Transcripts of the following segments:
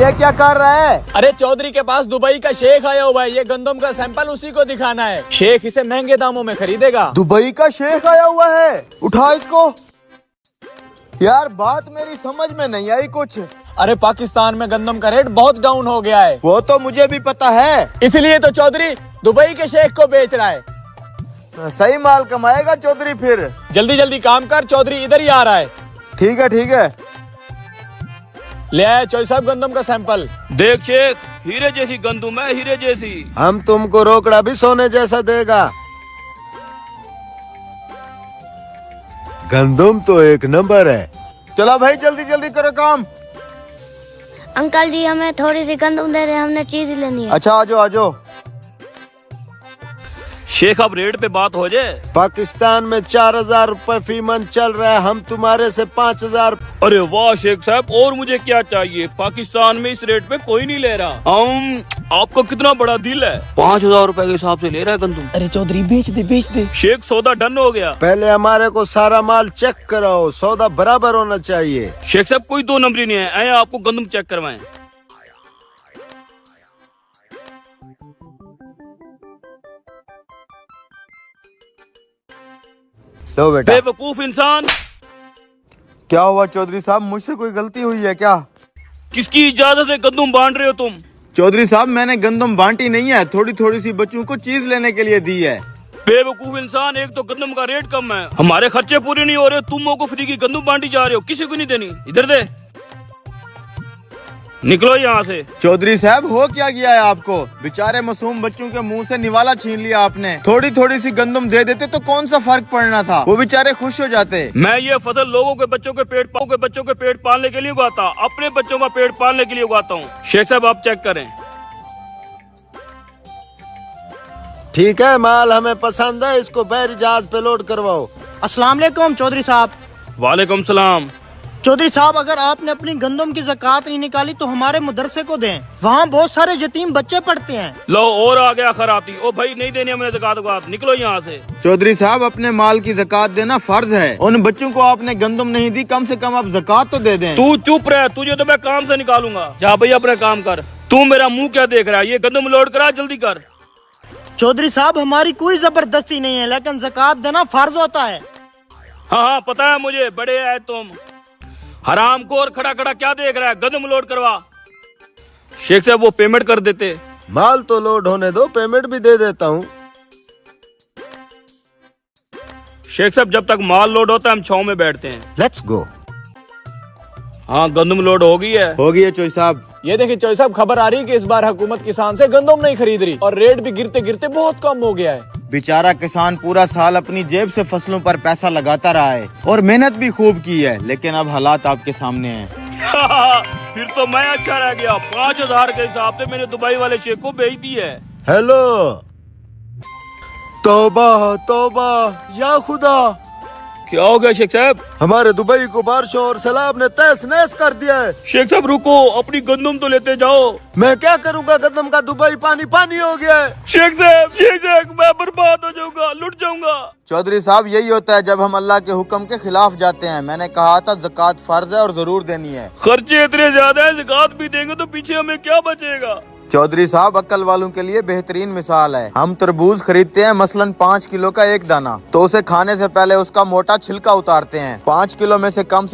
ये क्या कर रहा है? अरे चौधरी के पास दुबई का शेख आया हुआ है, ये गंदम का सैंपल उसी को दिखाना है। शेख इसे महंगे दामों में खरीदेगा। दुबई का शेख आया हुआ है, उठा इसको। यार बात मेरी समझ में नहीं आई कुछ। अरे पाकिस्तान में गंदम का रेट बहुत डाउन हो गया है। वो तो मुझे भी पता है, इसलिए तो चौधरी दुबई के शेख को बेच रहा है। सही माल कमाएगा चौधरी फिर। जल्दी जल्दी काम कर, चौधरी इधर ही आ रहा है। ठीक है ठीक है। ले आए चौधरी साहब गंदम का सैंपल। देख शेख, हीरे जैसी गंदम है, हीरे जैसी। हम तुमको रोकड़ा भी सोने जैसा देगा। गंदम तो एक नंबर है। चलो भाई जल्दी जल्दी करो काम। अंकल जी हमें थोड़ी सी गंदम दे रहे, हमने चीज लेनी है। अच्छा आजो आजो। शेख अब रेट पे बात हो जाए। पाकिस्तान में 4000 रुपए फी मन चल रहा है, हम तुम्हारे से 5000। अरे वाह शेख साहब, और मुझे क्या चाहिए। पाकिस्तान में इस रेट पे कोई नहीं ले रहा। आपका कितना बड़ा दिल है, 5000 रुपए के हिसाब से ले रहा है गंदम। अरे चौधरी बेच दे। शेख सौदा डन हो गया। पहले हमारे को सारा माल चेक कराओ, सौदा बराबर होना चाहिए। शेख साहब कोई दो नंबरी नहीं है, आए आपको गंदम चेक करवाएं। लो बेटा। बेवकूफ इंसान। क्या हुआ चौधरी साहब, मुझसे कोई गलती हुई है क्या? किसकी इजाजत से गंदम बांट रहे हो तुम? चौधरी साहब मैंने गंदम बांटी नहीं है, थोड़ी थोड़ी सी बच्चों को चीज लेने के लिए दी है। बेवकूफ इंसान, एक तो गंदम का रेट कम है, हमारे खर्चे पूरे नहीं हो रहे, तुम लोगों को फ्री की गंदम बांटी जा रहे हो। किसी को नहीं देनी, इधर दे। निकलो यहाँ से। चौधरी साहब हो क्या गया है आपको? बेचारे मासूम बच्चों के मुंह से निवाला छीन लिया आपने। थोड़ी थोड़ी सी गंदम दे देते तो कौन सा फर्क पड़ना था, वो बेचारे खुश हो जाते। मैं ये फसल लोगों के बच्चों के पेट पालने के लिए उगाता, अपने बच्चों का पेट पालने के लिए उगाता हूँ। शेख साहब आप चेक करें। ठीक है, माल हमें पसंद है, इसको बहरी जहाज पे लोड करवाओ। अस्सलाम वालेकुम चौधरी साहब। वालेकुम सलाम। चौधरी साहब अगर आपने अपनी गंदम की ज़कात नहीं निकाली तो हमारे मदरसे को दें, वहाँ बहुत सारे यतीम बच्चे पढ़ते हैं। लो और आ गया खराती। ओ भाई नहीं देनी हमें ज़कात, निकलो यहाँ से। चौधरी साहब अपने माल की ज़कात देना फर्ज है, उन बच्चों को आपने गंदम नहीं दी, कम से कम आप ज़कात तो दे दें। तू चुप रह, तुझे तो मैं काम से निकालूंगा। जा भाई अपने काम कर। तू मेरा मुँह क्या देख रहा है, ये गंदम लोड करा, जल्दी कर। चौधरी साहब हमारी कोई जबरदस्ती नहीं है, लेकिन ज़कात देना फर्ज होता है। हाँ पता है मुझे, बड़े है तुम। हराम को और खड़ा खड़ा क्या देख रहा है, गंदम लोड करवा। शेख साहब वो पेमेंट कर देते। माल तो लोड होने दो, पेमेंट भी दे देता हूँ। शेख साहब जब तक माल लोड होता है हम छाव में बैठते हैं। Let's go. हाँ गंदम लोड हो गई है। हो गई है चौधरी साहब। ये देखिए चौधरी साहब, खबर आ रही है कि इस बार हुकूमत किसान से गंदम नहीं खरीद रही और रेट भी गिरते गिरते बहुत कम हो गया है। बेचारा किसान पूरा साल अपनी जेब से फसलों पर पैसा लगाता रहा है और मेहनत भी खूब की है, लेकिन अब हालात आपके सामने हैं। फिर तो मैं अच्छा रह गया। 5000 के हिसाब से मैंने दुबई वाले शेख को भेज दी है। हेलो, तौबा तौबा या खुदा। क्या हो गया शेख साहब? हमारे दुबई को बारिशों और सैलाब ने तहस नहस कर दिया है। शेख साहब रुको, अपनी गंदम तो लेते जाओ। मैं क्या करूंगा, गंदम का दुबई पानी पानी हो गया है। शेख साहब मैं बर्बाद हो जाऊंगा, लुट जाऊंगा। चौधरी साहब यही होता है जब हम अल्लाह के हुक्म के खिलाफ जाते हैं। मैंने कहा था ज़कात फर्ज है और जरूर देनी है। खर्चे इतने ज्यादा है, ज़कात भी देंगे तो पीछे हमें क्या बचेगा। चौधरी साहब अक्ल वालों के लिए बेहतरीन मिसाल है। हम तरबूज खरीदते हैं मसलन 5 किलो का एक दाना, तो उसे खाने से पहले उसका मोटा छिलका उतारते हैं। 5 किलो में से कम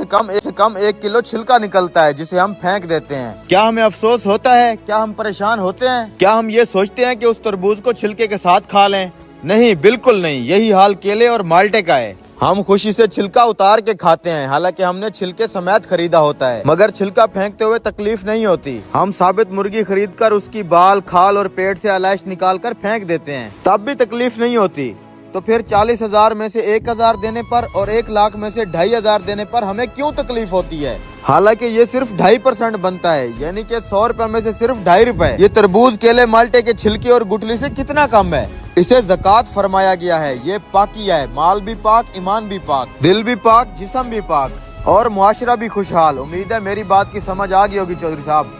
1 किलो छिलका निकलता है, जिसे हम फेंक देते हैं। क्या हमें अफसोस होता है? क्या हम परेशान होते हैं? क्या हम ये सोचते हैं कि उस तरबूज को छिलके के साथ खा लें? नहीं, बिल्कुल नहीं। यही हाल केले और माल्टे का है। हम खुशी से छिलका उतार के खाते हैं, हालांकि हमने छिलके समेत खरीदा होता है, मगर छिलका फेंकते हुए तकलीफ नहीं होती। हम साबित मुर्गी खरीद कर उसकी बाल, खाल और पेट से आलाइश निकाल कर फेंक देते हैं, तब भी तकलीफ नहीं होती। तो फिर 40,000 में से 1,000 देने पर और 1 लाख में से 2,500 देने पर हमें क्यों तकलीफ होती है? हालांकि ये सिर्फ 2.5% बनता है, यानी कि 100 रुपए में से सिर्फ 2.5 रुपए। ये तरबूज, केले, माल्टे के छिलके और गुठली से कितना कम है। इसे ज़कात फरमाया गया है। ये पाकिया है, माल भी पाक, ईमान भी पाक, दिल भी पाक, जिस्म भी पाक और मुआशरा भी खुशहाल। उम्मीद है मेरी बात की समझ आ गई होगी चौधरी साहब।